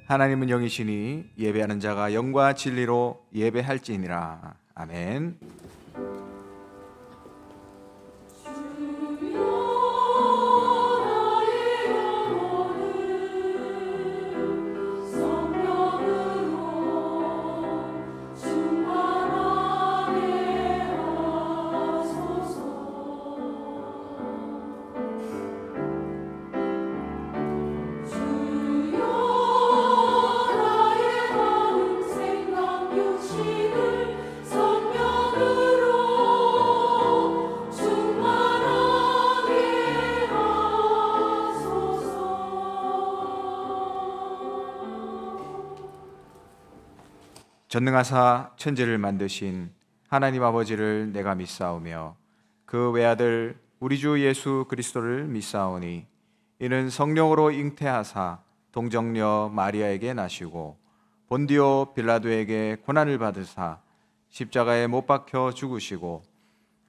하나님은 영이시니 예배하는 자가 영과 진리로 예배할지니라. 아멘. 전능하사 천지를 만드신 하나님 아버지를 내가 믿사오며 그 외아들 우리 주 예수 그리스도를 믿사오니 이는 성령으로 잉태하사 동정녀 마리아에게 나시고 본디오 빌라도에게 고난을 받으사 십자가에 못 박혀 죽으시고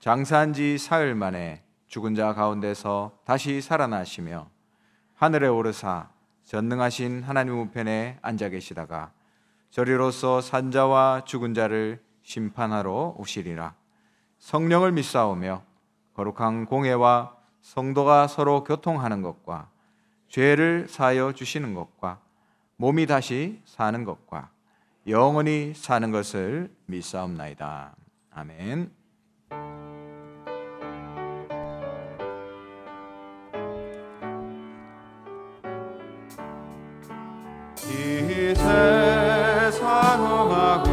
장사한 지 사흘 만에 죽은 자 가운데서 다시 살아나시며 하늘에 오르사 전능하신 하나님 우편에 앉아 계시다가 저리로서 산자와 죽은 자를 심판하러 오시리라. 성령을 믿사오며 거룩한 공회와 성도가 서로 교통하는 것과 죄를 사하여 주시는 것과 몸이 다시 사는 것과 영원히 사는 것을 믿사옵나이다. 아멘. 이 사랑하고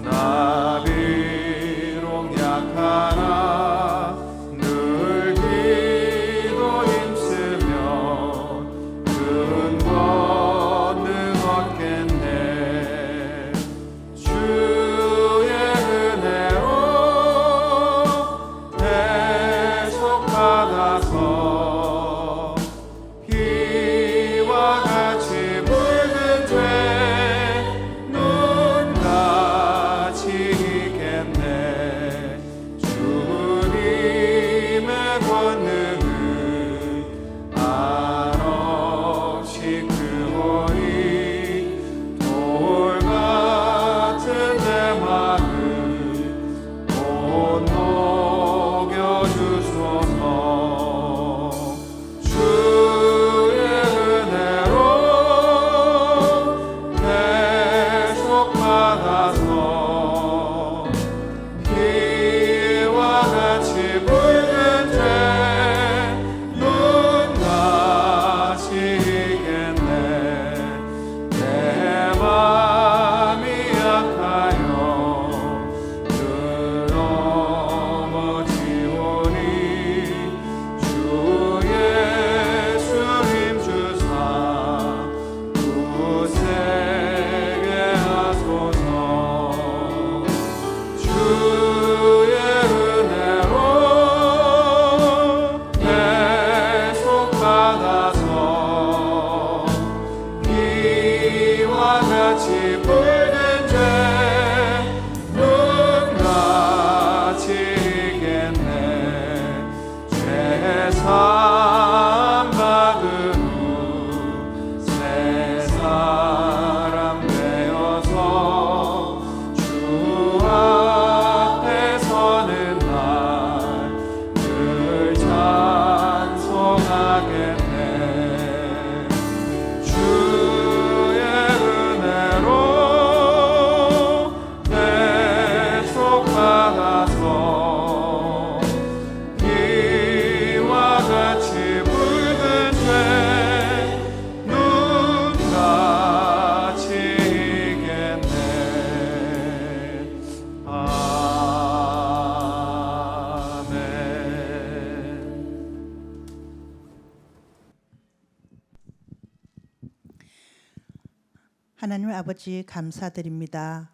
나 비록 약하나 늘 기도 힘쓰며 큰 권능 얻겠네. 주의 은혜로 대속받아서 비와 같이 붉은 죄 하나님 아버지 감사드립니다.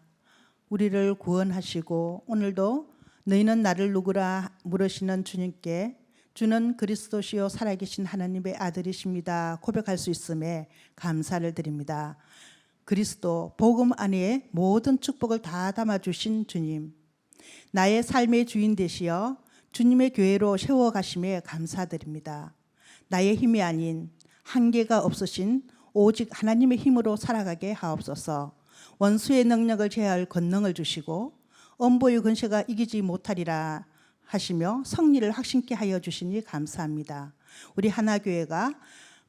우리를 구원하시고 오늘도 너희는 나를 누구라 물으시는 주님께 주는 그리스도시요 살아계신 하나님의 아들이십니다 고백할 수 있음에 감사를 드립니다. 그리스도 복음 안에 모든 축복을 다 담아주신 주님, 나의 삶의 주인 되시어 주님의 교회로 세워가심에 감사드립니다. 나의 힘이 아닌 한계가 없으신 오직 하나님의 힘으로 살아가게 하옵소서. 원수의 능력을 제할 권능을 주시고 엄보의 근세가 이기지 못하리라 하시며 성리를 확신케 하여 주시니 감사합니다. 우리 하나교회가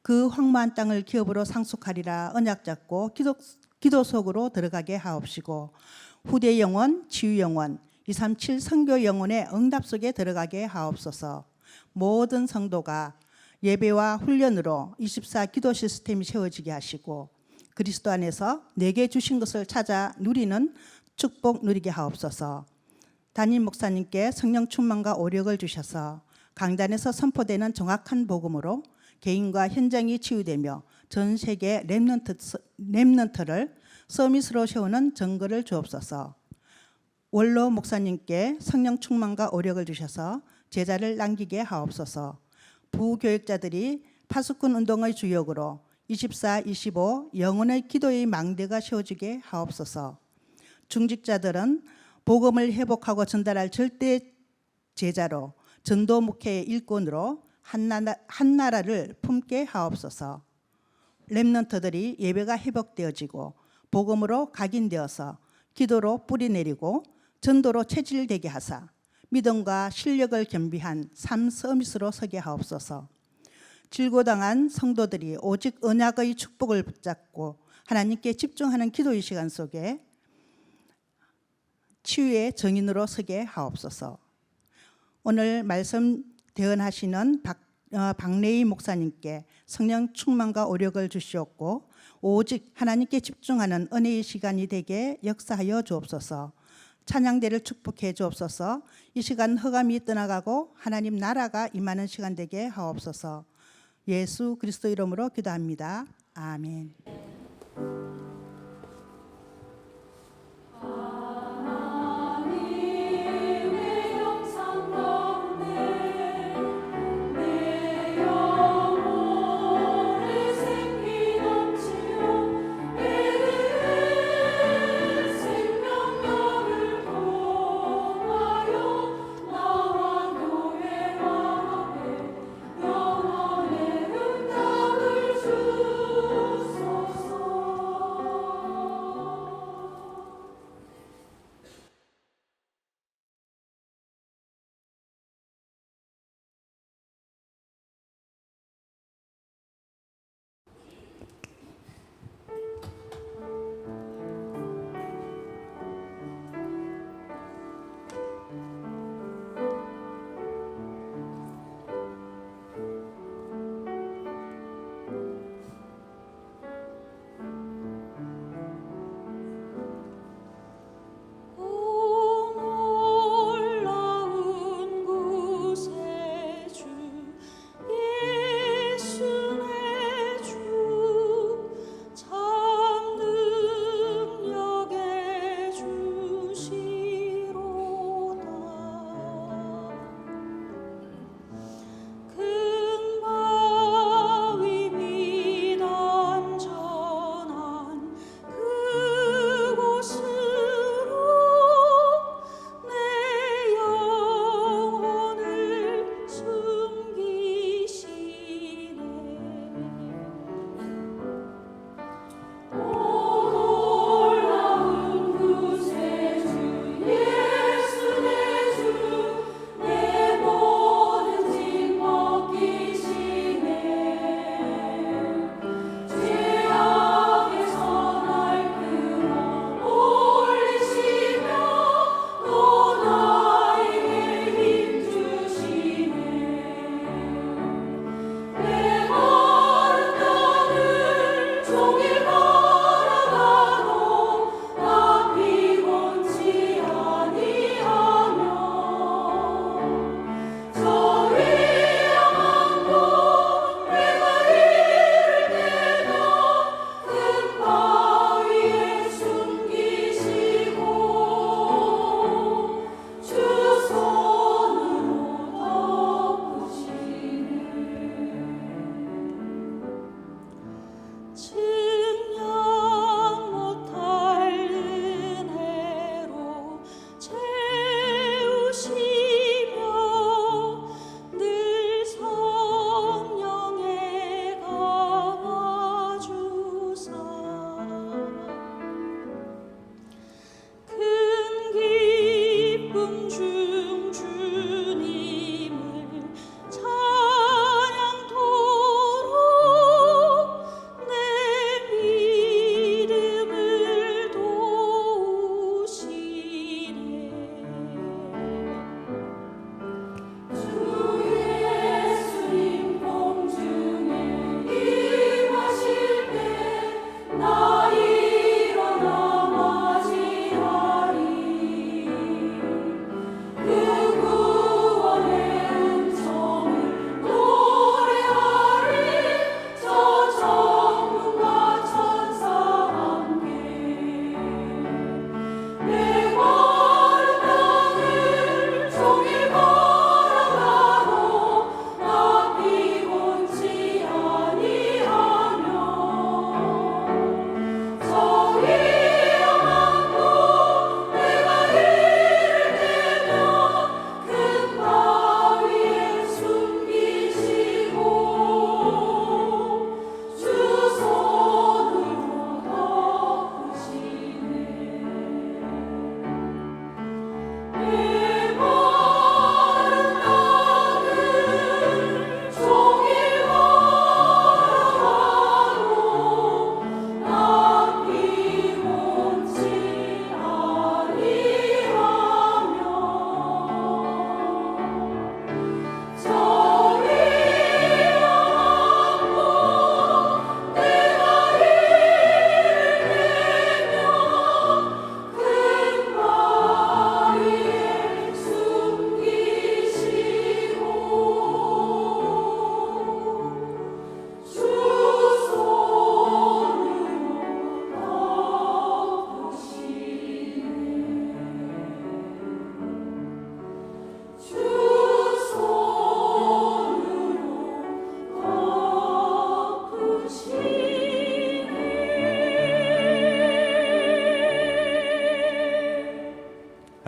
그 황무한 땅을 기업으로 상속하리라 언약 잡고 기도 속으로 들어가게 하옵시고 후대 영혼, 치유 영혼, 237 선교 영혼의 응답 속에 들어가게 하옵소서. 모든 성도가 예배와 훈련으로 24 기도 시스템이 세워지게 하시고 그리스도 안에서 내게 주신 것을 찾아 누리는 축복 누리게 하옵소서. 담임 목사님께 성령 충만과 오력을 주셔서 강단에서 선포되는 정확한 복음으로 개인과 현장이 치유되며 전 세계 렘넌트를 서밋으로 세우는 증거를 주옵소서. 원로 목사님께 성령 충만과 오력을 주셔서 제자를 남기게 하옵소서. 부교육자들이 파수꾼 운동의 주역으로 24, 25 영혼의 기도의 망대가 세워지게 하옵소서. 중직자들은 복음을 회복하고 전달할 절대 제자로 전도 목회의 일꾼으로 한 나라를 품게 하옵소서. 렘넌트들이 예배가 회복되어지고 복음으로 각인되어서 기도로 뿌리내리고 전도로 체질되게 하사 믿음과 실력을 겸비한 삶 서밋으로 서게 하옵소서. 질고당한 성도들이 오직 언약의 축복을 붙잡고 하나님께 집중하는 기도의 시간 속에 치유의 정인으로 서게 하옵소서. 오늘 말씀 대언하시는 박래희 목사님께 성령 충만과 오력을 주시옵고 오직 하나님께 집중하는 은혜의 시간이 되게 역사하여 주옵소서. 찬양대를 축복해 주옵소서. 이 시간 흑암이 떠나가고 하나님 나라가 임하는 시간 되게 하옵소서. 예수 그리스도 이름으로 기도합니다. 아멘.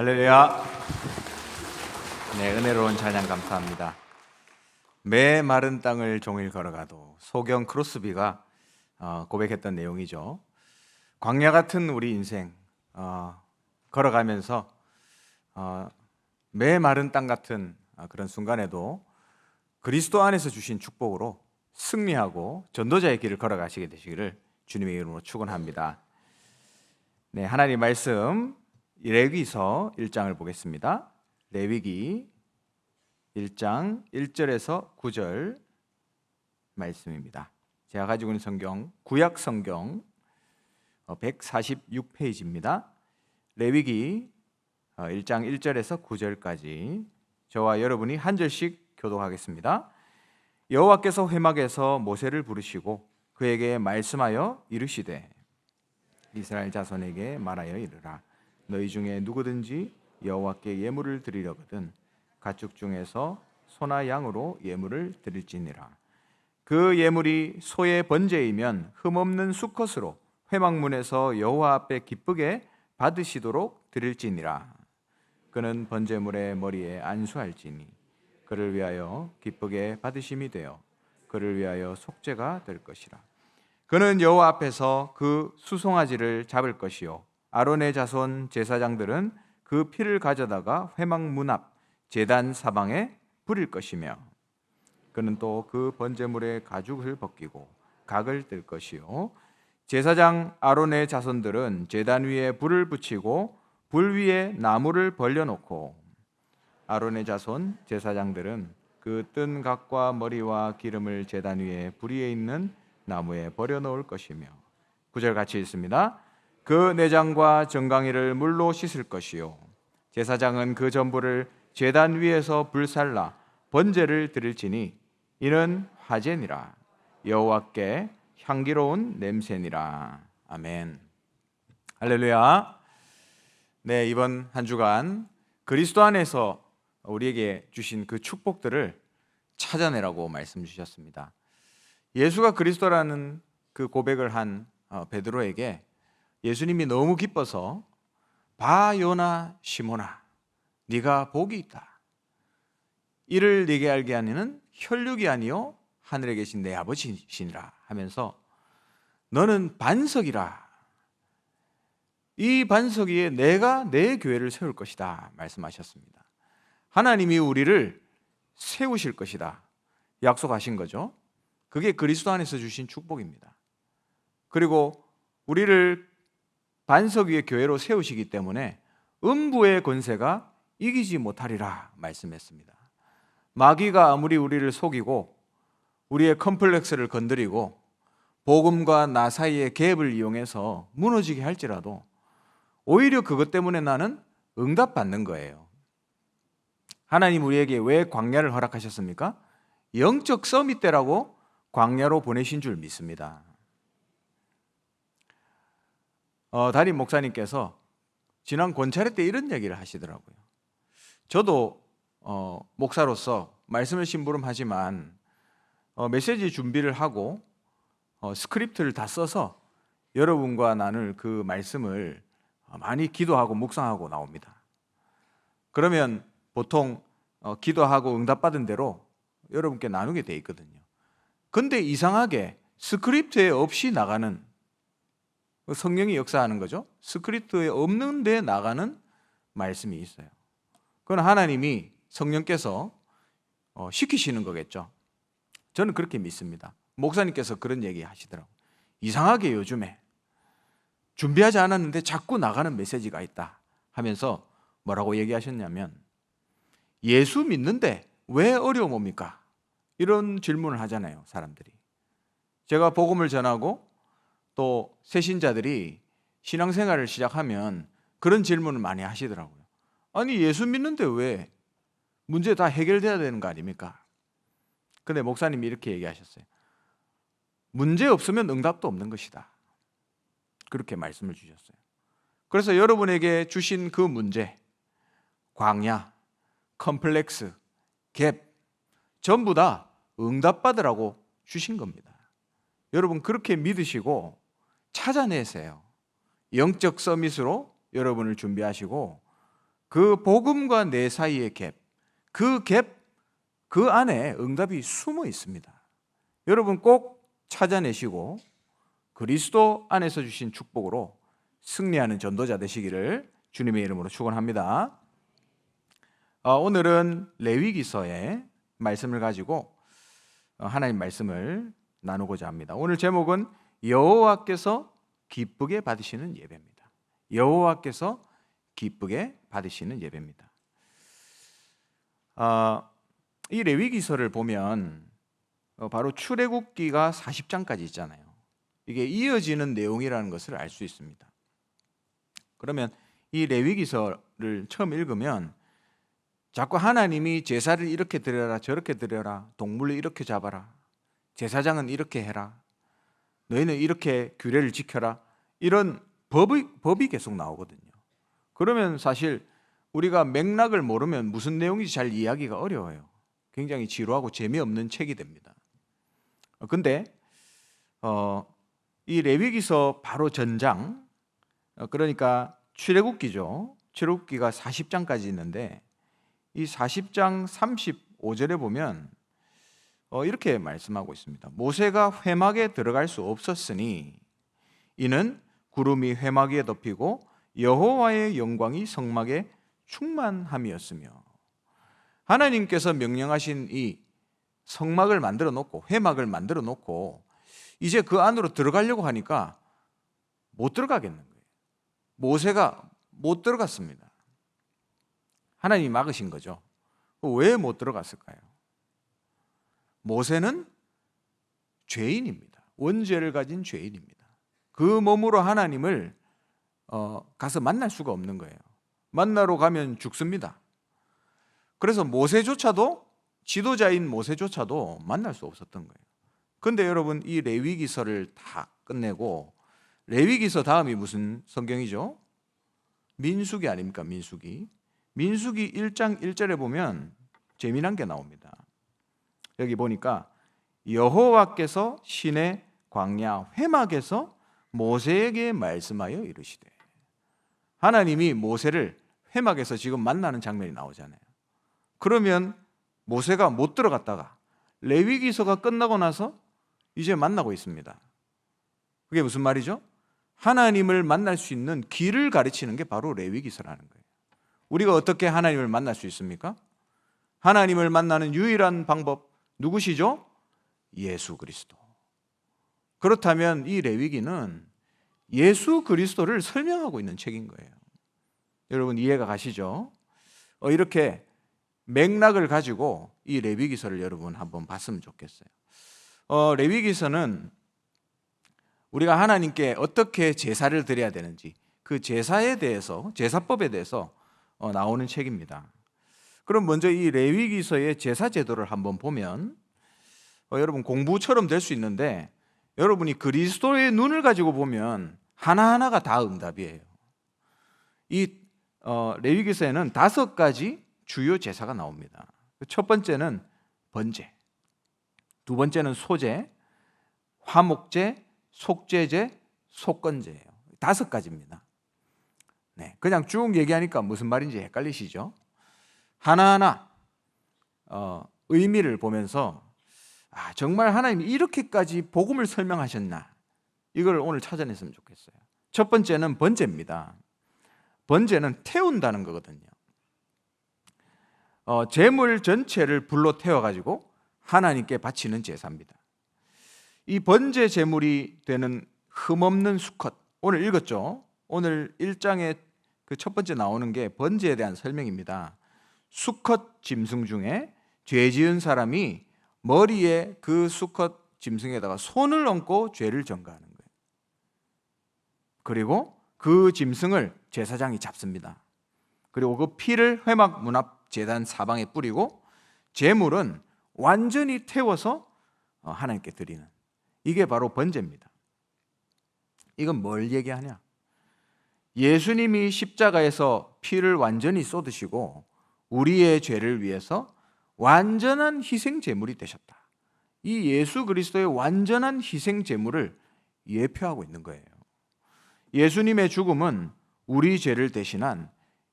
할렐루야. 네, 은혜로운 찬양 감사합니다. 매 마른 땅을 종일 걸어가도 소경 크로스비가 고백했던 내용이죠. 광야 같은 우리 인생 걸어가면서 매 마른 땅 같은 그런 순간에도 그리스도 안에서 주신 축복으로 승리하고 전도자의 길을 걸어가시게 되시기를 주님의 이름으로 축원합니다. 네, 하나님 말씀 레위기서 1장을 보겠습니다. 레위기 1장 1절에서 9절 말씀입니다. 제가 가지고 있는 성경 구약 성경 146페이지입니다. 레위기 1장 1절에서 9절까지 저와 여러분이 한 절씩 교독하겠습니다. 여호와께서 회막에서 모세를 부르시고 그에게 말씀하여 이르시되 이스라엘 자손에게 말하여 이르라. 너희 중에 누구든지 여호와께 예물을 드리려거든 가축 중에서 소나 양으로 예물을 드릴지니라. 그 예물이 소의 번제이면 흠없는 수컷으로 회막문에서 여호와 앞에 기쁘게 받으시도록 드릴지니라. 그는 번제물의 머리에 안수할지니 그를 위하여 기쁘게 받으심이 되어 그를 위하여 속죄가 될 것이라. 그는 여호와 앞에서 그 수송아지를 잡을 것이요 아론의 자손 제사장들은 그 피를 가져다가 회막문 앞 제단 사방에 뿌릴 것이며 그는 또 그 번제물의 가죽을 벗기고 각을 뜰 것이요 제사장 아론의 자손들은 제단 위에 불을 붙이고 불 위에 나무를 벌려놓고 아론의 자손 제사장들은 그 뜬 각과 머리와 기름을 제단 위에 불 위에 있는 나무에 버려놓을 것이며 9절 같이 읽습니다. 그 내장과 정강이를 물로 씻을 것이요 제사장은 그 전부를 제단 위에서 불살라 번제를 드릴지니 이는 화제니라. 여호와께 향기로운 냄새니라. 아멘. 할렐루야. 네, 이번 한 주간 그리스도 안에서 우리에게 주신 그 축복들을 찾아내라고 말씀 주셨습니다. 예수가 그리스도라는 그 고백을 한 베드로에게 예수님이 너무 기뻐서 봐 요나 시몬아 네가 복이 있다. 이를 네게 알게 하니는 혈육이 아니요 하늘에 계신 내 아버지시니라 하면서 너는 반석이라. 이 반석 위에 내가 내 교회를 세울 것이다 말씀하셨습니다. 하나님이 우리를 세우실 것이다 약속하신 거죠. 그게 그리스도 안에서 주신 축복입니다. 그리고 우리를 반석 위에 교회로 세우시기 때문에 음부의 권세가 이기지 못하리라 말씀했습니다. 마귀가 아무리 우리를 속이고 우리의 컴플렉스를 건드리고 복음과 나 사이의 갭을 이용해서 무너지게 할지라도 오히려 그것 때문에 나는 응답받는 거예요. 하나님 우리에게 왜 광야를 허락하셨습니까? 영적 서밋 때라고 광야로 보내신 줄 믿습니다. 담임 목사님께서 지난 권차례 때 이런 얘기를 하시더라고요. 저도 목사로서 말씀을 심부름하지만 메시지 준비를 하고 스크립트를 다 써서 여러분과 나눌 그 말씀을 많이 기도하고 묵상하고 나옵니다. 그러면 보통 기도하고 응답받은 대로 여러분께 나누게 돼 있거든요. 근데 이상하게 스크립트에 없이 나가는 성령이 역사하는 거죠. 스크립트에 없는 데 나가는 말씀이 있어요. 그건 하나님이 성령께서 시키시는 거겠죠. 저는 그렇게 믿습니다. 목사님께서 그런 얘기 하시더라고요. 이상하게 요즘에 준비하지 않았는데 자꾸 나가는 메시지가 있다 하면서 뭐라고 얘기하셨냐면 예수 믿는데 왜 어려움 옵니까? 이런 질문을 하잖아요, 사람들이. 제가 복음을 전하고 또 새신자들이 신앙생활을 시작하면 그런 질문을 많이 하시더라고요. 아니 예수 믿는데 왜 문제 다 해결돼야 되는 거 아닙니까? 근데 목사님이 이렇게 얘기하셨어요. 문제 없으면 응답도 없는 것이다. 그렇게 말씀을 주셨어요. 그래서 여러분에게 주신 그 문제, 광야, 컴플렉스, 갭 전부 다 응답받으라고 주신 겁니다. 여러분 그렇게 믿으시고 찾아내세요. 영적 서밋으로 여러분을 준비하시고 그 복음과 내 사이의 갭, 그 안에 응답이 숨어 있습니다. 여러분 꼭 찾아내시고 그리스도 안에서 주신 축복으로 승리하는 전도자 되시기를 주님의 이름으로 축원합니다. 오늘은 레위기서의 말씀을 가지고 하나님 말씀을 나누고자 합니다. 오늘 제목은 여호와께서 기쁘게 받으시는 예배입니다. 여호와께서 기쁘게 받으시는 예배입니다. 이 레위기서를 보면 바로 출애굽기가 40장까지 있잖아요. 이게 이어지는 내용이라는 것을 알 수 있습니다. 그러면 이 레위기서를 처음 읽으면 자꾸 하나님이 제사를 이렇게 드려라 저렇게 드려라, 동물을 이렇게 잡아라, 제사장은 이렇게 해라, 너희는 이렇게 규례를 지켜라, 이런 법이 계속 나오거든요. 그러면 사실 우리가 맥락을 모르면 무슨 내용인지 잘 이해하기가 어려워요. 굉장히 지루하고 재미없는 책이 됩니다. 근데 이 레위기서 바로 전장, 그러니까 출애굽기죠. 출애굽기가 40장까지 있는데 이 40장 35절에 보면 이렇게 말씀하고 있습니다. 모세가 회막에 들어갈 수 없었으니 이는 구름이 회막 위에 덮이고 여호와의 영광이 성막에 충만함이었으며, 하나님께서 명령하신 이 성막을 만들어 놓고 회막을 만들어 놓고 이제 그 안으로 들어가려고 하니까 못 들어가겠는 거예요. 모세가 못 들어갔습니다. 하나님이 막으신 거죠. 왜 못 들어갔을까요? 모세는 죄인입니다. 원죄를 가진 죄인입니다. 그 몸으로 하나님을 가서 만날 수가 없는 거예요. 만나러 가면 죽습니다. 그래서 모세조차도, 지도자인 모세조차도 만날 수 없었던 거예요. 그런데 여러분, 이 레위기서를 다 끝내고, 레위기서 다음이 무슨 성경이죠? 민수기 아닙니까? 민수기 1장 1절에 보면 재미난 게 나옵니다. 여기 보니까 여호와께서 시내 광야 회막에서 모세에게 말씀하여 이르시되, 하나님이 모세를 회막에서 지금 만나는 장면이 나오잖아요. 그러면 모세가 못 들어갔다가 레위기서가 끝나고 나서 이제 만나고 있습니다. 그게 무슨 말이죠? 하나님을 만날 수 있는 길을 가르치는 게 바로 레위기서라는 거예요. 우리가 어떻게 하나님을 만날 수 있습니까? 하나님을 만나는 유일한 방법 누구시죠? 예수 그리스도. 그렇다면 이 레위기는 예수 그리스도를 설명하고 있는 책인 거예요. 여러분 이해가 가시죠? 이렇게 맥락을 가지고 이 레위기서를 여러분 한번 봤으면 좋겠어요. 레위기서는 우리가 하나님께 어떻게 제사를 드려야 되는지, 그 제사에 대해서, 제사법에 대해서 나오는 책입니다. 그럼 먼저 이 레위기서의 제사 제도를 한번 보면 여러분 공부처럼 될 수 있는데, 여러분이 그리스도의 눈을 가지고 보면 하나하나가 다 응답이에요. 이 레위기서에는 5가지 주요 제사가 나옵니다. 첫 번째는 번제, 두 번째는 소제, 화목제, 속죄제, 속건제예요. 5가지입니다. 네, 그냥 쭉 얘기하니까 무슨 말인지 헷갈리시죠? 하나하나 의미를 보면서 정말 하나님이 이렇게까지 복음을 설명하셨나, 이걸 오늘 찾아냈으면 좋겠어요. 첫 번째는 번제입니다. 번제는 태운다는 거거든요. 제물 전체를 불로 태워가지고 하나님께 바치는 제사입니다. 이 번제 제물이 되는 흠없는 수컷, 오늘 읽었죠? 오늘 1장에 그 첫 번째 나오는 게 번제에 대한 설명입니다. 수컷 짐승 중에 죄 지은 사람이 머리에 그 수컷 짐승에다가 손을 얹고 죄를 전가하는 거예요. 그리고 그 짐승을 제사장이 잡습니다. 그리고 그 피를 회막 문 앞 제단 사방에 뿌리고 제물은 완전히 태워서 하나님께 드리는, 이게 바로 번제입니다. 이건 뭘 얘기하냐? 예수님이 십자가에서 피를 완전히 쏟으시고 우리의 죄를 위해서 완전한 희생 제물이 되셨다. 이 예수 그리스도의 완전한 희생 제물을 예표하고 있는 거예요. 예수님의 죽음은 우리 죄를 대신한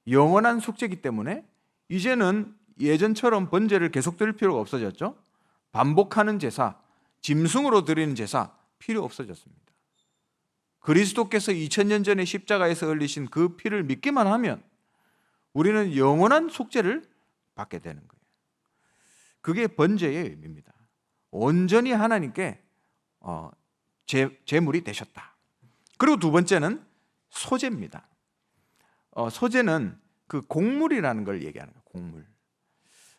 영원한 속죄이기 때문에 이제는 예전처럼 번제를 계속 드릴 필요가 없어졌죠. 반복하는 제사, 짐승으로 드리는 제사 필요 없어졌습니다. 그리스도께서 2000년 전에 십자가에서 흘리신 그 피를 믿기만 하면 우리는 영원한 속죄를 받게 되는 거예요. 그게 번제의 의미입니다. 온전히 하나님께 제물이 되셨다. 그리고 두 번째는 소제입니다. 소제는 그 곡물이라는 걸 얘기하는 거예요. 곡물.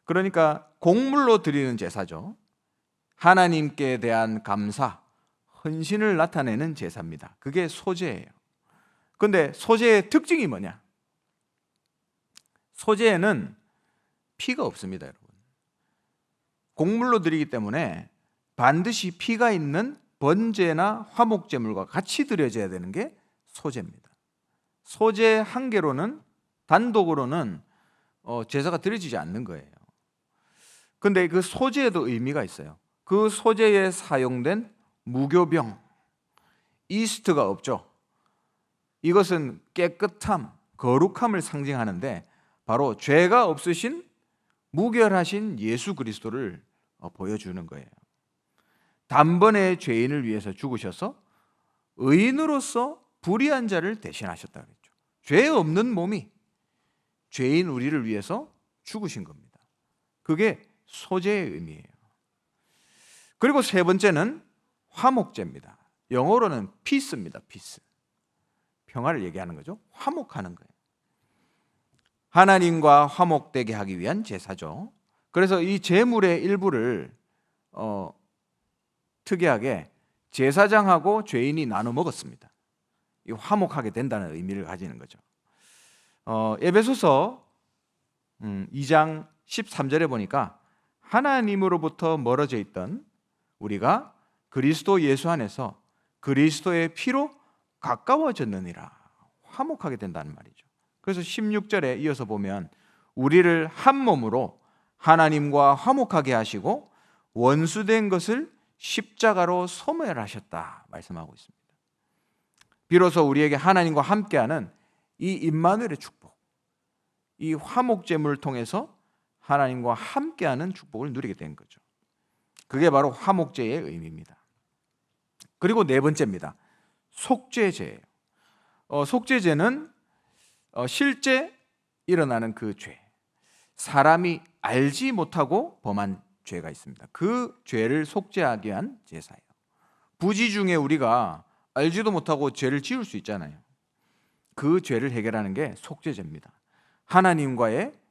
그러니까 곡물로 드리는 제사죠. 하나님께 대한 감사, 헌신을 나타내는 제사입니다. 그게 소제예요. 그런데 소제의 특징이 뭐냐? 소제에는 피가 없습니다, 여러분. 곡물로 드리기 때문에 반드시 피가 있는 번제나 화목제물과 같이 드려져야 되는 게 소제입니다. 소제 한 개로는 단독으로는 제사가 드려지지 않는 거예요. 그런데 그 소제에도 의미가 있어요. 그 소제에 사용된 무교병, 이스트가 없죠. 이것은 깨끗함, 거룩함을 상징하는데 바로 죄가 없으신 무결하신 예수 그리스도를 보여주는 거예요. 단번에 죄인을 위해서 죽으셔서 의인으로서 불의한 자를 대신하셨다 그랬죠. 죄 없는 몸이 죄인 우리를 위해서 죽으신 겁니다. 그게 소제의 의미예요. 그리고 세 번째는 화목제입니다. 영어로는 peace입니다. peace. 평화를 얘기하는 거죠. 화목하는 거예요. 하나님과 화목되게 하기 위한 제사죠. 그래서 이 제물의 일부를 특이하게 제사장하고 죄인이 나눠 먹었습니다. 이 화목하게 된다는 의미를 가지는 거죠. 에베소서 2장 13절에 보니까 하나님으로부터 멀어져 있던 우리가 그리스도 예수 안에서 그리스도의 피로 가까워졌느니라. 화목하게 된다는 말이죠. 그래서 16절에 이어서 보면 우리를 한 몸으로 하나님과 화목하게 하시고 원수된 것을 십자가로 소멸하셨다 말씀하고 있습니다. 비로소 우리에게 하나님과 함께하는 이 임마누엘의 축복, 이 화목제물을 통해서 하나님과 함께하는 축복을 누리게 된 거죠. 그게 바로 화목제의 의미입니다. 그리고 네 번째입니다. 속죄제예요. 속죄제는 실제 일어나는 그 죄, 사람이 알지 못하고 범한 죄가 있습니다. 그 죄를 속죄하기 위한 제사예요. 부지 중에 우리가 알지도 못하고 죄를 지을 수 있잖아요. 그 죄를 해결하는 게 속죄제입니다.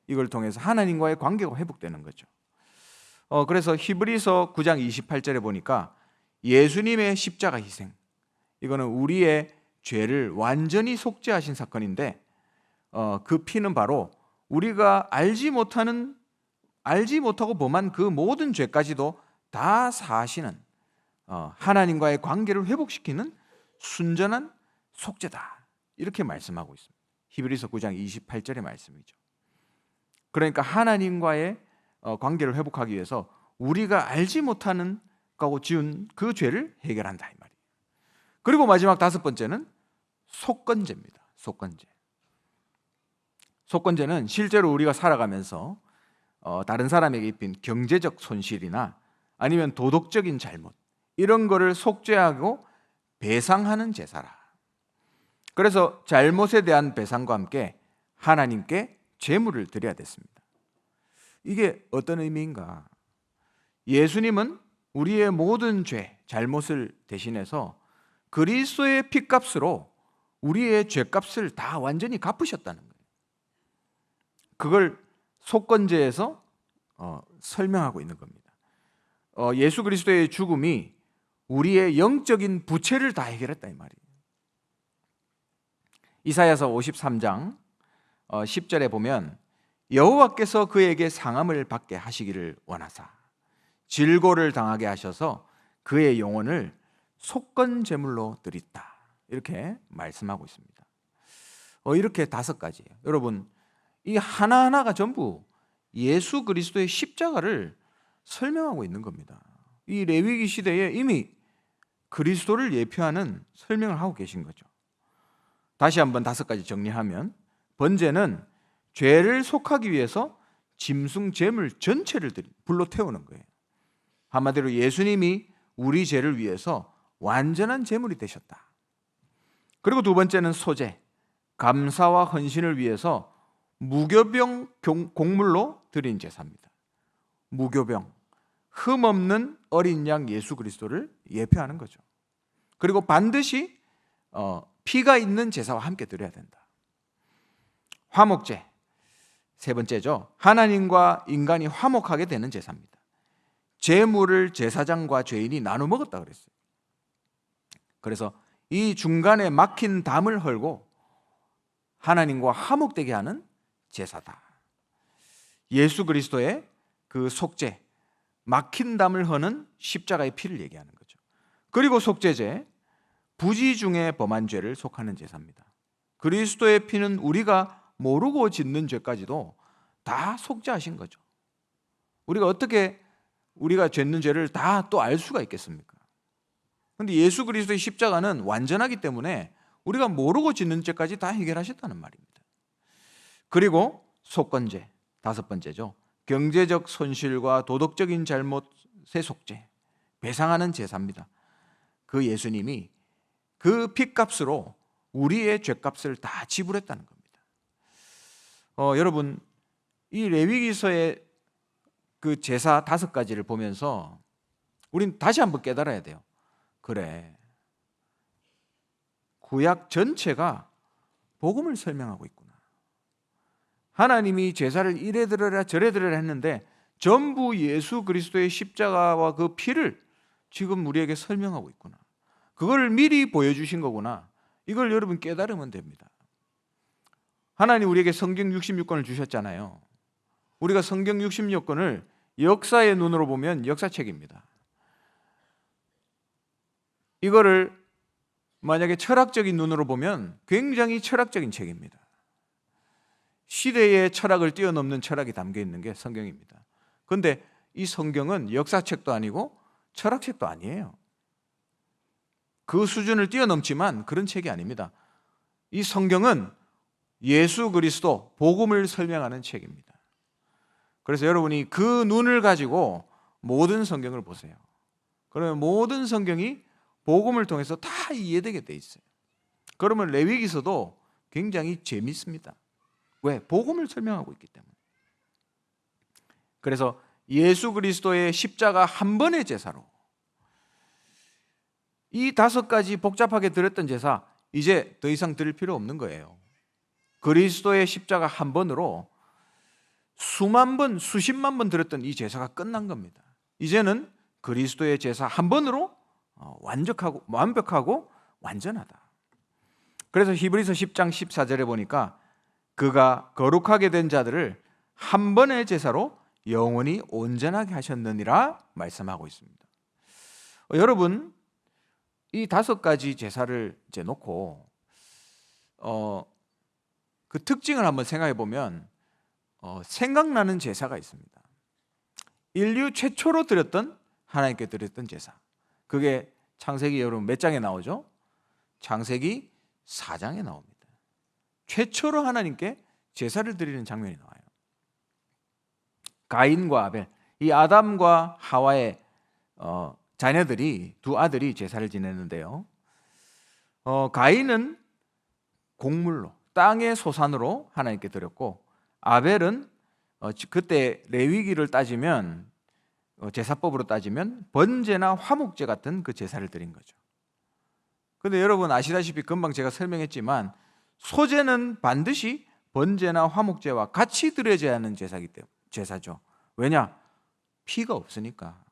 이걸 통해서 하나님과의 관계가 회복되는 거죠. 그래서 히브리서 9장 28절에 보니까 예수님의 십자가 희생, 이거는 우리의 죄를 완전히 속죄하신 사건인데 그 피는 바로 우리가 알지 못하고 범한 그 모든 죄까지도 다 사하시는 하나님과의 관계를 회복시키는 순전한 속죄다, 이렇게 말씀하고 있습니다. 히브리서 9장 28절의 말씀이죠. 그러니까 하나님과의 관계를 회복하기 위해서 우리가 알지 못하는 거고 지은 그 죄를 해결한다 이 말이에요. 그리고 마지막 다섯 번째는 속건제입니다. 속건제는 실제로 우리가 살아가면서 다른 사람에게 입힌 경제적 손실이나 아니면 도덕적인 잘못, 이런 거를 속죄하고 배상하는 제사라. 그래서 잘못에 대한 배상과 함께 하나님께 제물을 드려야 됐습니다. 이게 어떤 의미인가? 예수님은 우리의 모든 죄, 잘못을 대신해서 그리스도의 피값으로 우리의 죄값을 다 완전히 갚으셨다는 거예요. 그걸 속건제에서 설명하고 있는 겁니다. 예수 그리스도의 죽음이 우리의 영적인 부채를 다 해결했다 이 말이에요. 이사야서 53장 10절에 보면 여호와께서 그에게 상함을 받게 하시기를 원하사 질고를 당하게 하셔서 그의 영혼을 속건 제물로 드렸다, 이렇게 말씀하고 있습니다. 이렇게 다섯 가지예요. 여러분, 이 하나하나가 전부 예수 그리스도의 십자가를 설명하고 있는 겁니다. 이 레위기 시대에 이미 그리스도를 예표하는 설명을 하고 계신 거죠. 다시 한번 다섯 가지 정리하면, 번제는 죄를 속하기 위해서 짐승 제물 전체를 불로 태우는 거예요. 한마디로 예수님이 우리 죄를 위해서 완전한 제물이 되셨다. 그리고 두 번째는 소제, 감사와 헌신을 위해서 무교병 곡물로 드린 제사입니다. 무교병, 흠없는 어린 양 예수 그리스도를 예표하는 거죠. 그리고 반드시 피가 있는 제사와 함께 드려야 된다. 화목제, 세 번째죠. 하나님과 인간이 화목하게 되는 제사입니다. 제물을 제사장과 죄인이 나눠 먹었다 그랬어요. 그래서 이 중간에 막힌 담을 헐고 하나님과 화목되게 하는 제사다. 예수 그리스도의 그 속죄, 막힌 담을 허는 십자가의 피를 얘기하는 거죠. 그리고 속죄제, 부지 중에 범한 죄를 속하는 제사입니다. 그리스도의 피는 우리가 모르고 짓는 죄까지도 다 속죄하신 거죠. 우리가 어떻게 우리가 짓는 죄를 다 또 알 수가 있겠습니까? 그런데 예수 그리스도의 십자가는 완전하기 때문에 우리가 모르고 짓는 죄까지 다 해결하셨다는 말입니다. 그리고 속건제, 다섯 번째죠. 경제적 손실과 도덕적인 잘못의 속죄, 배상하는 제사입니다. 그 예수님이 그 핏값으로 우리의 죄값을 다 지불했다는 겁니다. 여러분, 이 레위기서의 그 제사 5가지를 보면서 우린 다시 한번 깨달아야 돼요. 그래, 구약 전체가 복음을 설명하고 있구나. 하나님이 제사를 이래 드려라 저래 드려라 했는데 전부 예수 그리스도의 십자가와 그 피를 지금 우리에게 설명하고 있구나. 그걸 미리 보여주신 거구나. 이걸 여러분 깨달으면 됩니다. 하나님 우리에게 성경 66권을 주셨잖아요. 우리가 성경 66권을 역사의 눈으로 보면 역사책입니다. 이거를 만약에 철학적인 눈으로 보면 굉장히 철학적인 책입니다. 시대의 철학을 뛰어넘는 철학이 담겨 있는 게 성경입니다. 그런데 이 성경은 역사책도 아니고 철학책도 아니에요. 그 수준을 뛰어넘지만 그런 책이 아닙니다. 이 성경은 예수 그리스도 복음을 설명하는 책입니다. 그래서 여러분이 그 눈을 가지고 모든 성경을 보세요. 그러면 모든 성경이 복음을 통해서 다 이해되게 돼 있어요. 그러면 레위기서도 굉장히 재밌습니다. 왜? 복음을 설명하고 있기 때문에. 그래서 예수 그리스도의 십자가 한 번의 제사로 이 5가지 복잡하게 드렸던 제사 이제 더 이상 드릴 필요 없는 거예요. 그리스도의 십자가 한 번으로 수만 번, 수십만 번 드렸던 이 제사가 끝난 겁니다. 이제는 그리스도의 제사 한 번으로 완벽하고 완전하다. 그래서 히브리서 10장 14절에 보니까 그가 거룩하게 된 자들을 한 번의 제사로 영원히 온전하게 하셨느니라 말씀하고 있습니다. 여러분, 이 5가지 제사를 이제 놓고 그 특징을 한번 생각해 보면 생각나는 제사가 있습니다. 인류 최초로 드렸던 하나님께 드렸던 제사. 그게 창세기 여러분 몇 장에 나오죠? 창세기 4장에 나옵니다. 최초로 하나님께 제사를 드리는 장면이 나와요. 가인과 아벨, 이 아담과 하와의 자녀들이 두 아들이 제사를 지냈는데요. 가인은 곡물로 땅의 소산으로 하나님께 드렸고 아벨은 그때 레위기를 따지면 제사법으로 따지면 번제나 화목제 같은 그 제사를 드린 거죠. 그런데 여러분 아시다시피 금방 제가 설명했지만 소제는 반드시 번제나 화목제와 같이 드려져야 하는 제사죠. 왜냐? 피가 없으니까.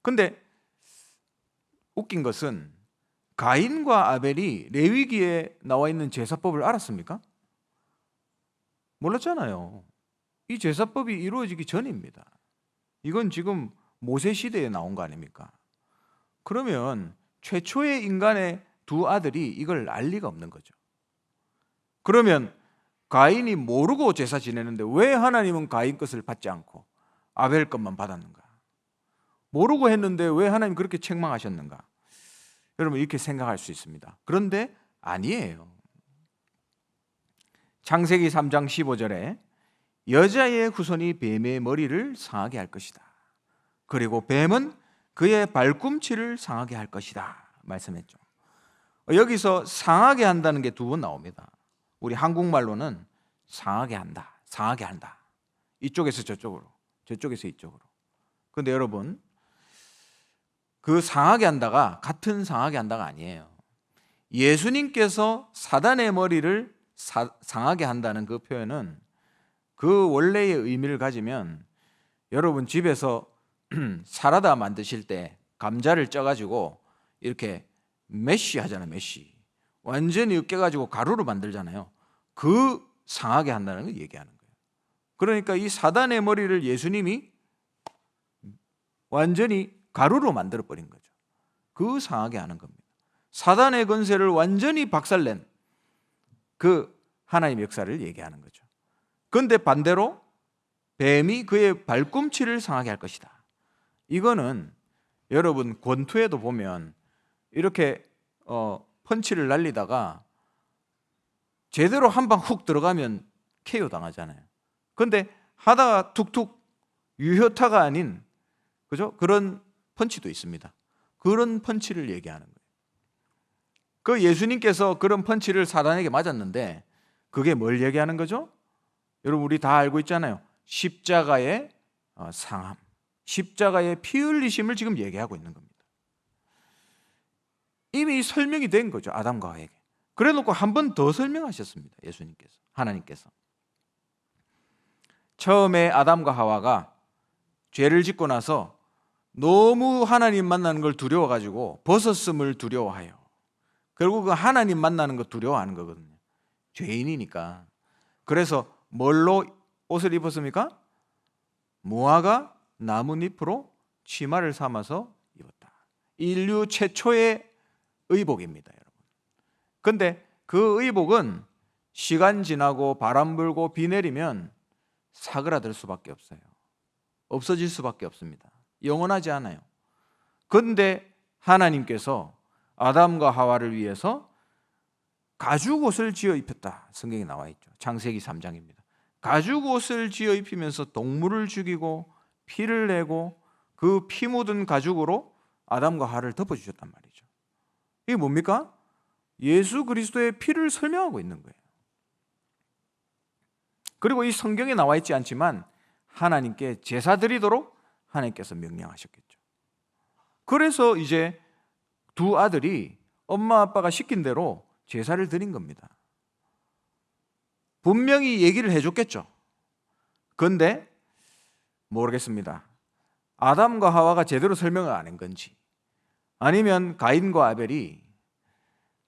근데 웃긴 것은 가인과 아벨이 레위기에 나와 있는 제사법을 알았습니까? 몰랐잖아요. 이 제사법이 이루어지기 전입니다. 이건 지금 모세 시대에 나온 거 아닙니까? 그러면 최초의 인간의 두 아들이 이걸 알 리가 없는 거죠. 그러면 가인이 모르고 제사 지내는데 왜 하나님은 가인 것을 받지 않고 아벨 것만 받았는가? 모르고 했는데 왜 하나님 그렇게 책망하셨는가? 여러분 이렇게 생각할 수 있습니다. 그런데 아니에요. 창세기 3장 15절에 여자의 후손이 뱀의 머리를 상하게 할 것이다. 그리고 뱀은 그의 발꿈치를 상하게 할 것이다 말씀했죠. 여기서 상하게 한다는 게 두 번 나옵니다. 우리 한국말로는 상하게 한다, 상하게 한다. 이쪽에서 저쪽으로, 저쪽에서 이쪽으로. 그런데 여러분, 그 상하게 한다가 같은 상하게 한다가 아니에요. 예수님께서 사단의 머리를 상하게 한다는 그 표현은 그 원래의 의미를 가지면, 여러분 집에서 사라다 만드실 때 감자를 쪄가지고 이렇게 메쉬 하잖아요. 메쉬. 완전히 으깨가지고 가루로 만들잖아요. 그 상하게 한다는 걸 얘기하는 거예요. 그러니까 이 사단의 머리를 예수님이 완전히 가루로 만들어버린 거죠. 그 상하게 하는 겁니다. 사단의 권세를 완전히 박살낸 그 하나님의 역사를 얘기하는 거죠. 그런데 반대로 뱀이 그의 발꿈치를 상하게 할 것이다. 이거는 여러분 권투에도 보면 이렇게 펀치를 날리다가 제대로 한 방 훅 들어가면 KO 당하잖아요. 그런데 하다가 툭툭 유효타가 아닌, 그죠? 그런 펀치도 있습니다. 그런 펀치를 얘기하는 거예요. 그 예수님께서 그런 펀치를 사단에게 맞았는데 그게 뭘 얘기하는 거죠? 여러분 우리 다 알고 있잖아요. 십자가의 상함, 십자가의 피 흘리심을 지금 얘기하고 있는 겁니다. 이미 설명이 된 거죠, 아담과 하와에게. 그래 놓고 한 번 더 설명하셨습니다, 예수님께서, 하나님께서. 처음에 아담과 하와가 죄를 짓고 나서 너무 하나님 만나는 걸 두려워가지고 벗었음을 두려워하여, 결국은 하나님 만나는 거 두려워하는 거거든요. 죄인이니까. 그래서 뭘로 옷을 입었습니까? 무화과 나뭇잎으로 치마를 삼아서 입었다. 인류 최초의 의복입니다, 여러분. 근데 그 의복은 시간 지나고 바람 불고 비 내리면 사그라들 수밖에 없어요. 없어질 수밖에 없습니다. 영원하지 않아요. 그런데 하나님께서 아담과 하와를 위해서 가죽 옷을 지어 입혔다. 성경에 나와 있죠. 창세기 3장입니다. 가죽 옷을 지어 입히면서 동물을 죽이고 피를 내고 그 피 묻은 가죽으로 아담과 하와를 덮어주셨단 말이죠. 이게 뭡니까? 예수 그리스도의 피를 설명하고 있는 거예요. 그리고 이 성경에 나와 있지 않지만 하나님께 제사 드리도록 하나님께서 명령하셨겠죠. 그래서 이제 두 아들이 엄마 아빠가 시킨 대로 제사를 드린 겁니다. 분명히 얘기를 해줬겠죠. 그런데 모르겠습니다. 아담과 하와가 제대로 설명을 안 한 건지, 아니면 가인과 아벨이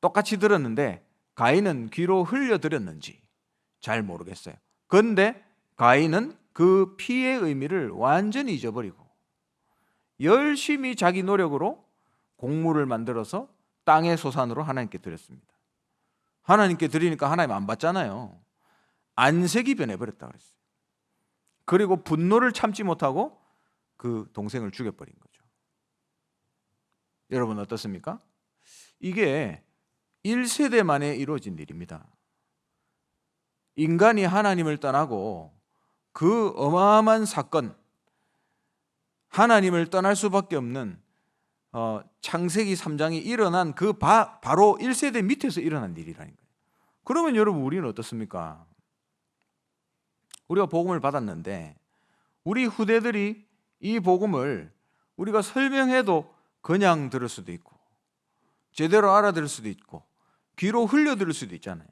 똑같이 들었는데 가인은 귀로 흘려드렸는지 잘 모르겠어요. 그런데 가인은 그 피의 의미를 완전히 잊어버리고 열심히 자기 노력으로 곡물을 만들어서 땅의 소산으로 하나님께 드렸습니다. 하나님께 드리니까 하나님 안 받잖아요. 안색이 변해버렸다 그랬어요. 그리고 분노를 참지 못하고 그 동생을 죽여버린 거죠. 여러분 어떻습니까? 이게 1세대 만에 이루어진 일입니다. 인간이 하나님을 떠나고 그 어마어마한 사건, 하나님을 떠날 수밖에 없는 창세기 3장이 일어난 그 바로 1세대 밑에서 일어난 일이라는 거예요. 그러면 여러분 우리는 어떻습니까? 우리가 복음을 받았는데 우리 후대들이 이 복음을 우리가 설명해도 그냥 들을 수도 있고 제대로 알아들을 수도 있고 귀로 흘려들을 수도 있잖아요.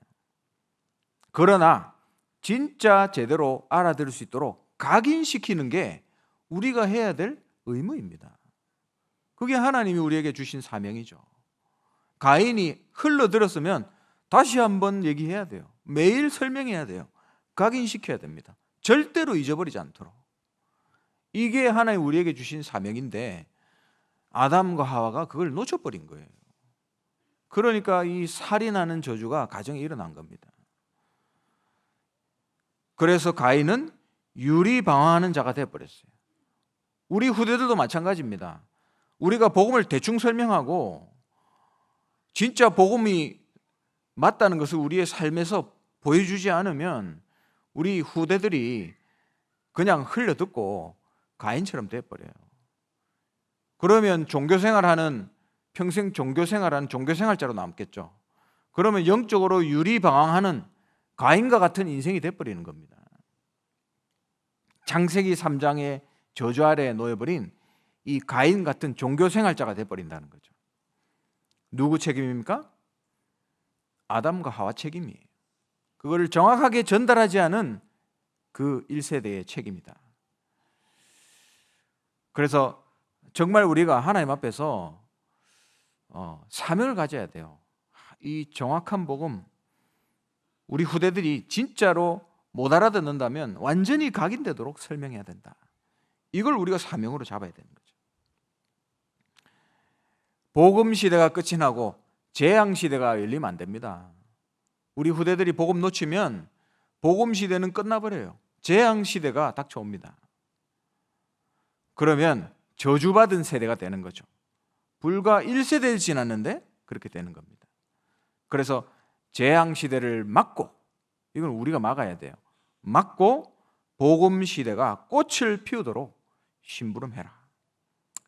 그러나 진짜 제대로 알아들을 수 있도록 각인시키는 게 우리가 해야 될 의무입니다. 그게 하나님이 우리에게 주신 사명이죠. 가인이 흘러들었으면 다시 한번 얘기해야 돼요. 매일 설명해야 돼요. 각인시켜야 됩니다. 절대로 잊어버리지 않도록. 이게 하나님 우리에게 주신 사명인데 아담과 하와가 그걸 놓쳐버린 거예요. 그러니까 이 살인하는 저주가 가정에 일어난 겁니다. 그래서 가인은 유리방황하는 자가 되어버렸어요. 우리 후대들도 마찬가지입니다. 우리가 복음을 대충 설명하고 진짜 복음이 맞다는 것을 우리의 삶에서 보여주지 않으면 우리 후대들이 그냥 흘려듣고 가인처럼 돼버려요. 그러면 평생 종교생활하는 종교생활자로 남겠죠. 그러면 영적으로 유리방황하는 가인과 같은 인생이 돼버리는 겁니다. 창세기 3장의 저주 아래에 놓여버린 이 가인 같은 종교생활자가 돼버린다는 거죠. 누구 책임입니까? 아담과 하와 책임이에요. 그걸 정확하게 전달하지 않은 그 1세대의 책임이다. 그래서 정말 우리가 하나님 앞에서 사명을 가져야 돼요. 이 정확한 복음, 우리 후대들이 진짜로 못 알아듣는다면 완전히 각인되도록 설명해야 된다. 이걸 우리가 사명으로 잡아야 되는 거죠. 복음 시대가 끝이 나고 재앙 시대가 열리면 안 됩니다. 우리 후대들이 복음 놓치면 복음 시대는 끝나버려요. 재앙 시대가 닥쳐옵니다. 그러면 저주받은 세대가 되는 거죠. 불과 1세대를 지났는데 그렇게 되는 겁니다. 그래서 재앙 시대를 막고, 이건 우리가 막아야 돼요. 막고 복음 시대가 꽃을 피우도록 심부름해라.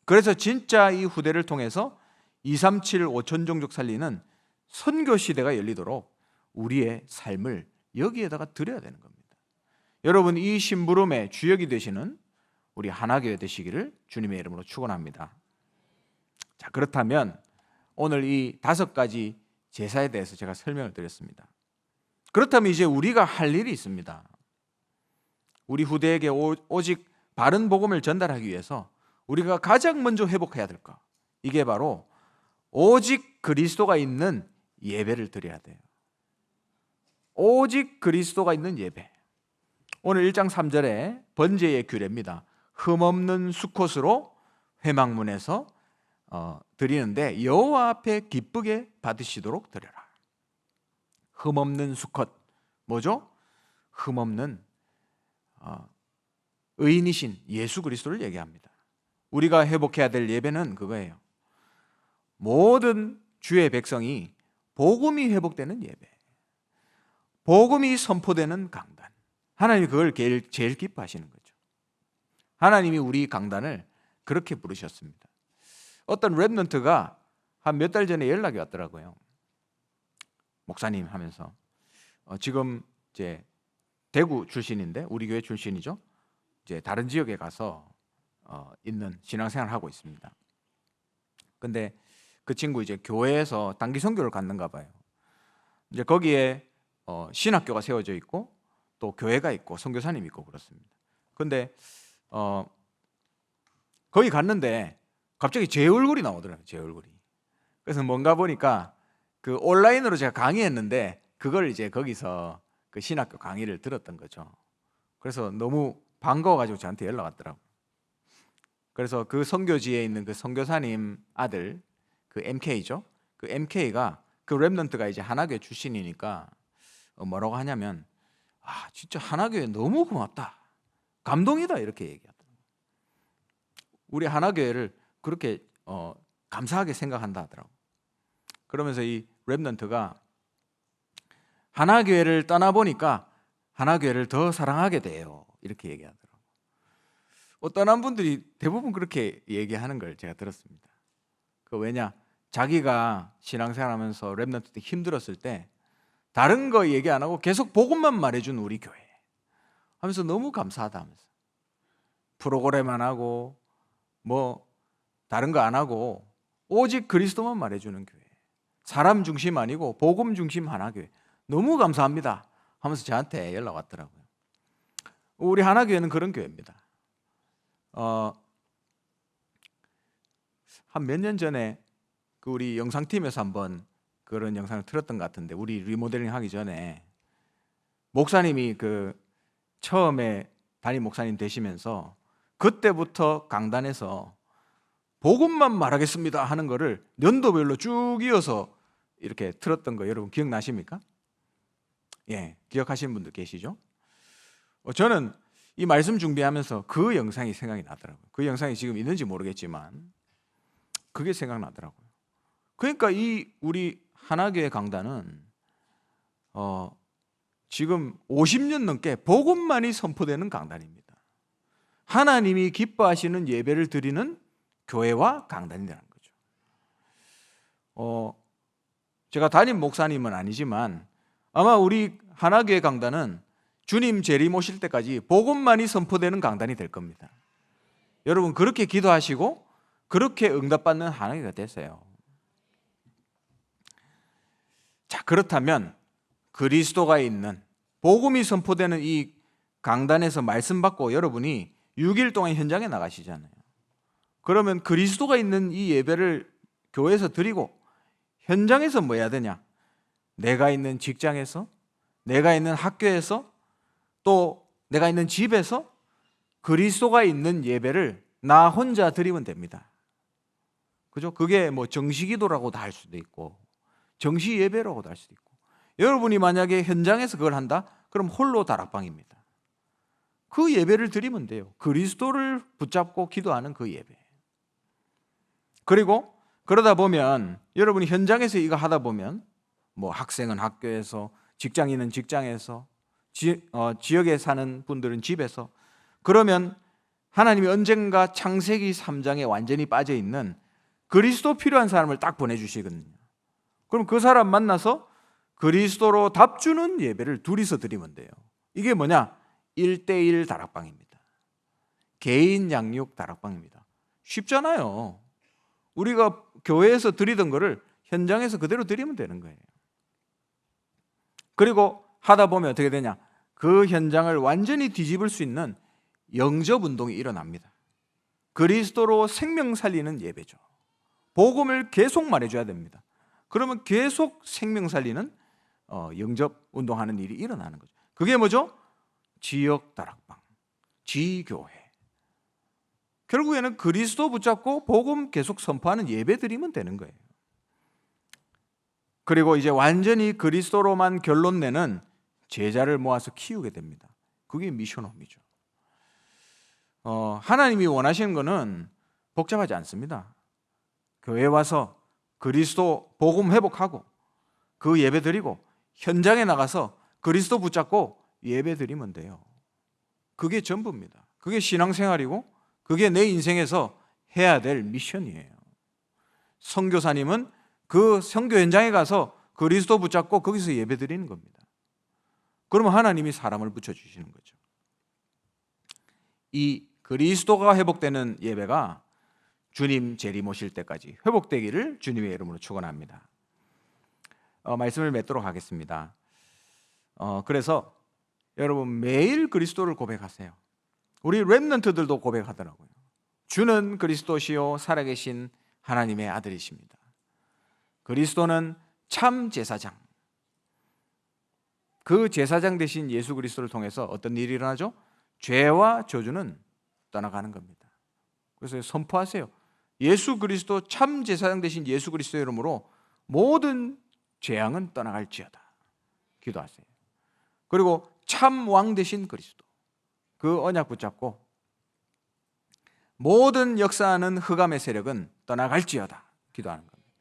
그래서 진짜 이 후대를 통해서 237 5천 종족 살리는 선교 시대가 열리도록 우리의 삶을 여기에다가 드려야 되는 겁니다. 여러분, 이 심부름의 주역이 되시는 우리 하나교회 되시기를 주님의 이름으로 축원합니다. 자, 그렇다면 오늘 이 5가지 제사에 대해서 제가 설명을 드렸습니다. 그렇다면 이제 우리가 할 일이 있습니다. 우리 후대에게 오직 바른 복음을 전달하기 위해서 우리가 가장 먼저 회복해야 될 것, 이게 바로 오직 그리스도가 있는 예배를 드려야 돼요. 오직 그리스도가 있는 예배. 오늘 1장 3절에 번제의 규례입니다. 흠없는 수컷으로 회막문에서 드리는데 여호와 앞에 기쁘게 받으시도록 드려라. 흠없는 수컷, 뭐죠? 흠없는 의인이신 예수 그리스도를 얘기합니다. 우리가 회복해야 될 예배는 그거예요. 모든 주의 백성이 복음이 회복되는 예배, 복음이 선포되는 강단. 하나님이 그걸 제일 기뻐하시는 거죠. 하나님이 우리 강단을 그렇게 부르셨습니다. 어떤 랩런트가 한 몇 달 전에 연락이 왔더라고요. 목사님 하면서 지금 이제 대구 출신인데, 우리 교회 출신이죠. 이제 다른 지역에 가서 있는 신앙생활을 하고 있습니다. 근데 그 친구 이제 교회에서 단기 선교를 갔는가 봐요. 이제 거기에 신학교가 세워져 있고 또 교회가 있고 선교사님이 있고 그렇습니다. 근데 거기 갔는데 갑자기 제 얼굴이 나오더라고요. 제 얼굴이. 그래서 뭔가 보니까 그 온라인으로 제가 강의했는데 그걸 이제 거기서 그 신학교 강의를 들었던 거죠. 그래서 너무 반가워가지고 저한테 연락 왔더라고요. 그래서 그 선교지에 있는 그 선교사님 아들, 그 MK죠. 그 MK가, 그 랩런트가 이제 하나교회 출신이니까 뭐라고 하냐면, 진짜 하나교회 너무 고맙다, 감동이다, 이렇게 얘기하더라고요. 우리 하나교회를 그렇게 감사하게 생각한다 하더라고요. 그러면서 이 랩런트가 하나교회를 떠나보니까 하나교회를 더 사랑하게 돼요, 이렇게 얘기하더라고요. 떠난 분들이 대부분 그렇게 얘기하는 걸 제가 들었습니다. 왜냐? 자기가 신앙생활하면서 랩런트 때 힘들었을 때 다른 거 얘기 안 하고 계속 복음만 말해준 우리 교회 하면서 너무 감사하다 하면서, 프로그램 안 하고 뭐 다른 거 안 하고 오직 그리스도만 말해주는 교회, 사람 중심 아니고 복음 중심 하나교회, 너무 감사합니다 하면서 저한테 연락 왔더라고요. 우리 하나교회는 그런 교회입니다. 한 몇 년 전에 그 우리 영상팀에서 한번 그런 영상을 틀었던 것 같은데, 우리 리모델링 하기 전에 목사님이 그 처음에 담임 목사님 되시면서 그때부터 강단에서 복음만 말하겠습니다 하는 거를 연도별로 쭉 이어서 이렇게 틀었던 거 여러분 기억나십니까? 예, 기억하시는 분들 계시죠? 저는 이 말씀 준비하면서 그 영상이 생각이 나더라고요. 그 영상이 지금 있는지 모르겠지만 그게 생각나더라고요. 그러니까 이 우리 하나교회 강단은 지금 50년 넘게 복음만이 선포되는 강단입니다. 하나님이 기뻐하시는 예배를 드리는 교회와 강단이라는 거죠. 제가 담임 목사님은 아니지만 아마 우리 하나교회 강단은 주님 재림 오실 때까지 복음만이 선포되는 강단이 될 겁니다. 여러분 그렇게 기도하시고 그렇게 응답받는 하나교회가 되세요. 자, 그렇다면 그리스도가 있는 복음이 선포되는 이 강단에서 말씀 받고 여러분이 6일 동안 현장에 나가시잖아요. 그러면 그리스도가 있는 이 예배를 교회에서 드리고 현장에서 뭐 해야 되냐? 내가 있는 직장에서, 내가 있는 학교에서, 또 내가 있는 집에서 그리스도가 있는 예배를 나 혼자 드리면 됩니다. 그죠? 그게 뭐 정시기도라고도 할 수도 있고 정시 예배라고도 할 수도 있고, 여러분이 만약에 현장에서 그걸 한다? 그럼 홀로 다락방입니다. 그 예배를 드리면 돼요. 그리스도를 붙잡고 기도하는 그 예배. 그리고 그러다 보면 여러분이 현장에서 이거 하다 보면 뭐 학생은 학교에서, 직장인은 직장에서, 지역에 사는 분들은 집에서, 그러면 하나님이 언젠가 창세기 3장에 완전히 빠져 있는 그리스도 필요한 사람을 딱 보내주시거든요. 그럼 그 사람 만나서 그리스도로 답주는 예배를 둘이서 드리면 돼요. 이게 뭐냐? 1대1 다락방입니다. 개인 양육 다락방입니다. 쉽잖아요. 우리가 교회에서 드리던 거를 현장에서 그대로 드리면 되는 거예요. 그리고 하다 보면 어떻게 되냐? 그 현장을 완전히 뒤집을 수 있는 영접 운동이 일어납니다. 그리스도로 생명 살리는 예배죠. 복음을 계속 말해줘야 됩니다. 그러면 계속 생명 살리는 영접 운동하는 일이 일어나는 거죠. 그게 뭐죠? 지역 다락방, 지교회. 결국에는 그리스도 붙잡고 복음 계속 선포하는 예배 드리면 되는 거예요. 그리고 이제 완전히 그리스도로만 결론 내는 제자를 모아서 키우게 됩니다. 그게 미션홈이죠. 하나님이 원하시는 거는 복잡하지 않습니다. 교회 와서 그리스도 복음 회복하고 그 예배 드리고 현장에 나가서 그리스도 붙잡고 예배 드리면 돼요. 그게 전부입니다. 그게 신앙생활이고 그게 내 인생에서 해야 될 미션이에요. 선교사님은 그 선교 현장에 가서 그리스도 붙잡고 거기서 예배 드리는 겁니다. 그러면 하나님이 사람을 붙여주시는 거죠. 이 그리스도가 회복되는 예배가 주님 재림 오실 때까지 회복되기를 주님의 이름으로 축원합니다. 말씀을 맺도록 하겠습니다. 그래서 여러분 매일 그리스도를 고백하세요. 우리 렘넌트들도 고백하더라고요. 주는 그리스도시요 살아계신 하나님의 아들이십니다. 그리스도는 참 제사장. 그 제사장 되신 예수 그리스도를 통해서 어떤 일이 일어나죠? 죄와 저주는 떠나가는 겁니다. 그래서 선포하세요. 예수 그리스도 참 제사장 되신 예수 그리스도의 이름으로 모든 재앙은 떠나갈지어다. 기도하세요. 그리고 참 왕 되신 그리스도, 그 언약 붙잡고 모든 역사하는 흑암의 세력은 떠나갈지어다. 기도하는 겁니다.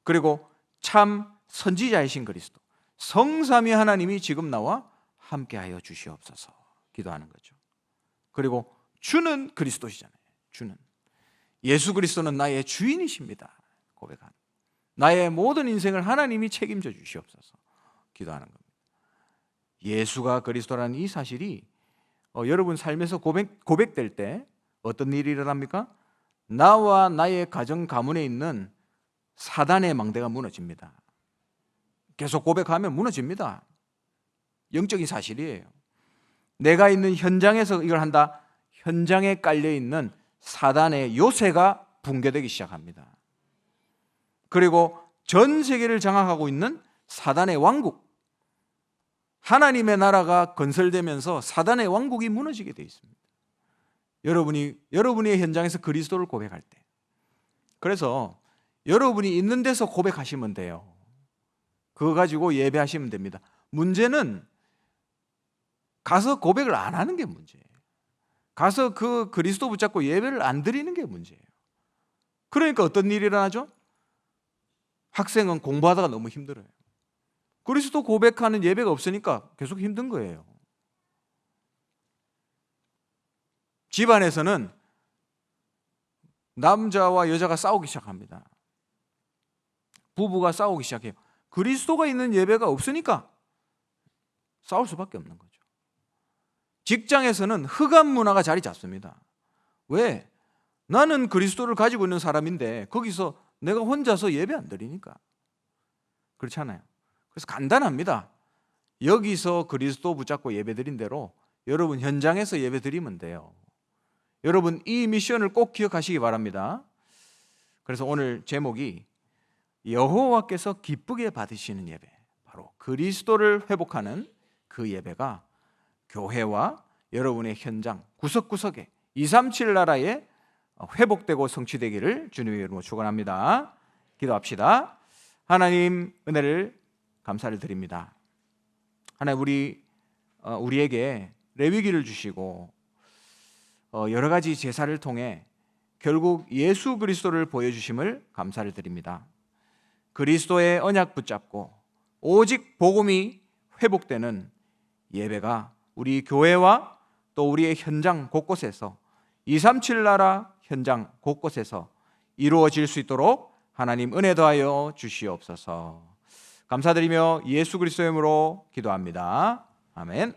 그리고 참 선지자이신 그리스도, 성삼위 하나님이 지금 나와 함께하여 주시옵소서. 기도하는 거죠. 그리고 주는 그리스도시잖아요. 주는 예수 그리스도는 나의 주인이십니다. 고백하는 나의 모든 인생을 하나님이 책임져 주시옵소서. 기도하는 겁니다. 예수가 그리스도라는 이 사실이 여러분 삶에서 고백될 때 어떤 일이 일어납니까? 나와 나의 가정 가문에 있는 사단의 망대가 무너집니다. 계속 고백하면 무너집니다. 영적인 사실이에요. 내가 있는 현장에서 이걸 한다. 현장에 깔려있는 사단의 요새가 붕괴되기 시작합니다. 그리고 전 세계를 장악하고 있는 사단의 왕국, 하나님의 나라가 건설되면서 사단의 왕국이 무너지게 되어 있습니다. 여러분의 현장에서 그리스도를 고백할 때, 그래서 여러분이 있는 데서 고백하시면 돼요. 그거 가지고 예배하시면 됩니다. 문제는 가서 고백을 안 하는 게 문제예요. 가서 그 그리스도 붙잡고 예배를 안 드리는 게 문제예요. 그러니까 어떤 일이 일어나죠? 학생은 공부하다가 너무 힘들어요. 그리스도 고백하는 예배가 없으니까 계속 힘든 거예요. 집안에서는 남자와 여자가 싸우기 시작합니다. 부부가 싸우기 시작해요. 그리스도가 있는 예배가 없으니까 싸울 수밖에 없는 거죠. 직장에서는 흑암 문화가 자리 잡습니다. 왜? 나는 그리스도를 가지고 있는 사람인데 거기서 내가 혼자서 예배 안 드리니까. 그렇잖아요. 그래서 간단합니다. 여기서 그리스도 붙잡고 예배 드린 대로 여러분 현장에서 예배 드리면 돼요. 여러분 이 미션을 꼭 기억하시기 바랍니다. 그래서 오늘 제목이 여호와께서 기쁘게 받으시는 예배, 바로 그리스도를 회복하는 그 예배가 교회와 여러분의 현장 구석구석에 237 나라에 회복되고 성취되기를 주님의 이름으로 축원합니다. 기도합시다. 하나님 은혜를 감사를 드립니다. 하나님 우리에게 레위기를 주시고 여러 가지 제사를 통해 결국 예수 그리스도를 보여주심을 감사를 드립니다. 그리스도의 언약 붙잡고 오직 복음이 회복되는 예배가 우리 교회와 또 우리의 현장 곳곳에서 237 나라 현장 곳곳에서 이루어질 수 있도록 하나님 은혜 더하여 주시옵소서. 감사드리며 예수 그리스도의 이름으로 기도합니다. 아멘.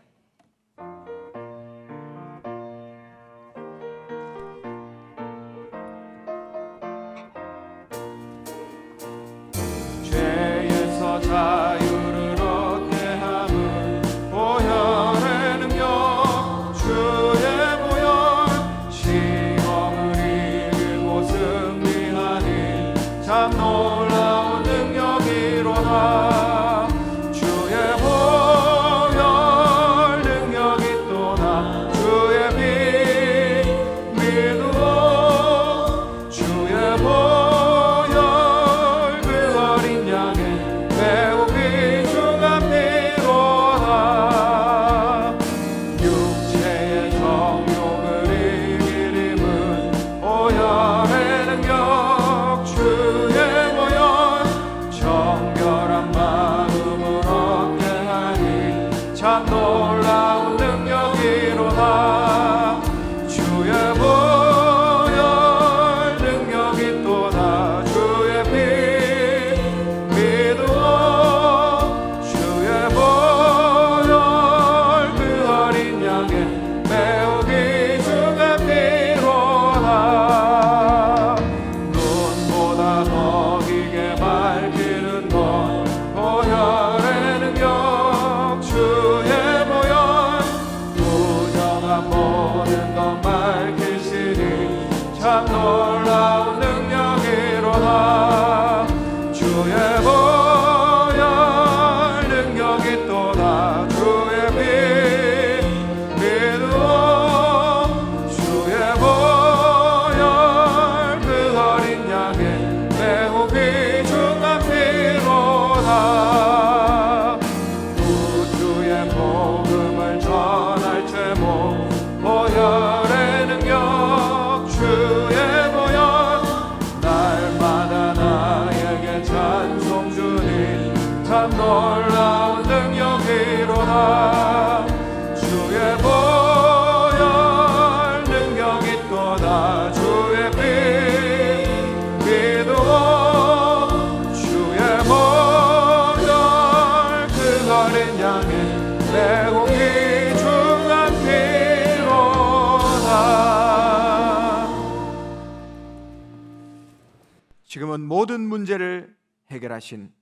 죄에서 자유를 얻게 함은 보혈의 능력 주의 보혈 시험을 이기고 승리하니 참 놀라운 능력이로다. 주의 보혈 능력이 또다. 주의 피 믿으오. 주의 보혈 그 어린 양의 매우 귀중한 피로다. 육체의 정욕을 이길 힘은 보혈의 능력 주의 보혈 정결한 마음을 얻게 하니 참 놀라운 능력이로다. 주의 보혈 능력이 또다. 주의 피 믿으오. 주의 보혈 그 어린 양의 매우 귀중한 피로다. 눈보다 더 길게 밝히는 것 보혈의 능력 주의 보혈 부정한 모든 것 밝히시니 참 놀라운 능력이로다. 주의 보혈 능력이 또다. 주의 피 믿으오. 주의 보혈 그 어린 양의 매우 귀중한 피로다. 구주의 복음을 전할 제목 보혈의 능력 주의 보혈 날마다 나에게 찬송 주니 참 놀라운 능력이로다. 주의 보혈 능력이 또다. 주의 피 믿으오. 주의 보혈 그 어린 양의 매우 귀중한 피로다. 지금은 모든 문제를 해결하신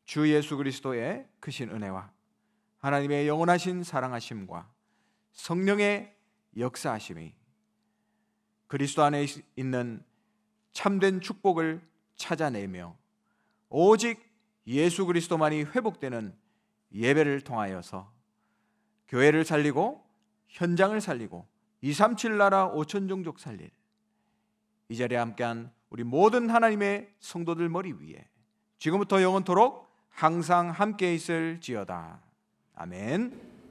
주 예수 그리스도의 크신 은혜와 하나님의 영원하신 사랑하심과 성령의 역사하심이 그리스도 안에 있는 참된 축복을 찾아내며 오직 예수 그리스도만이 회복되는 예배를 통하여서 교회를 살리고 현장을 살리고 237 나라 5천 종족 살릴 이 자리에 함께한 우리 모든 하나님의 성도들 머리 위에 지금부터 영원토록 항상 함께 있을지어다. 아멘.